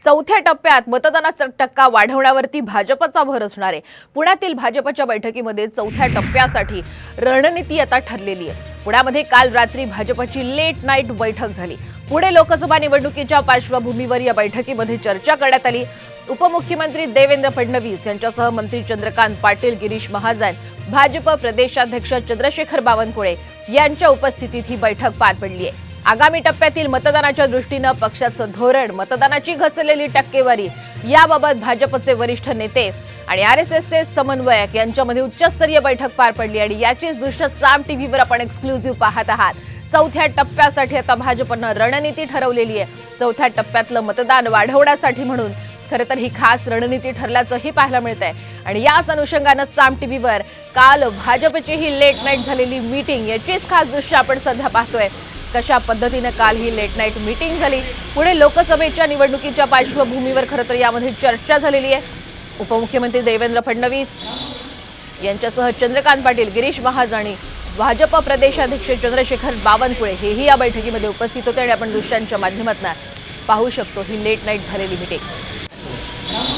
चौथ्या टप्प्यात मतदानाचा टक्का वाढवण्यावरती भाजपचा भर असणार आहे। पुण्यातील भाजपच्या बैठकीमध्ये चौथ्या टप्प्यासाठी रणनीती आता ठरलेली आहे। पुण्यामध्ये काल रात्री भाजपची लेट नाईट बैठक झाली। पुणे लोकसभा निवडणुकीच्या पार्श्वभूमीवर या बैठकीमध्ये चर्चा करण्यात आली। उपमुख्यमंत्री देवेंद्र फडणवीस यांच्यासह मंत्री चंद्रकांत पाटील, गिरीश महाजन, भाजप प्रदेशाध्यक्ष चंद्रशेखर बावनकुळे यांच्या उपस्थितीत ही बैठक पार पडली आहे। आगामी टप्प्यातील मतदानाच्या दृष्टीने पक्षाचं धोरण, मतदानाची घसरलेली टक्केवारी याबाबत भाजपचे वरिष्ठ नेते आणि आरएसएसचे समन्वयक यांच्यामध्ये उच्चस्तरीय बैठक पार पडली आणि याचीच दृश्य साम टीव्हीवर आपण एक्सक्लुझिव्ह पाहत आहात। चौथ्या टप्प्यासाठी आता भाजपनं रणनीती ठरवलेली आहे। चौथ्या टप्प्यातलं मतदान वाढवण्यासाठी म्हणून खरं तर ही खास रणनीती ठरल्याचंही पाहायला मिळतंय आणि याच अनुषंगानं साम टीव्हीवर काल भाजपची ही लेट नाईट झालेली मीटिंग याचीच खास दृश्य आपण सध्या पाहतोय। कशा पद्धतीने काल ही लेट नाईट मीटिंग झाली। पुणे लोकसभेच्या निवडणुकीच्या पार्श्वभूमीवर खरं तर यामध्ये चर्चा झालेली आहे। उपमुख्यमंत्री देवेंद्र फडणवीस यांच्यासह चंद्रकांत पाटील, गिरीश महाजन आणि भाजप प्रदेशाध्यक्ष चंद्रशेखर बावनकुळे हेही या बैठकीमध्ये उपस्थित होते आणि आपण दृश्यांच्या माध्यमातून पाहू शकतो ही लेट नाईट झालेली मीटिंग।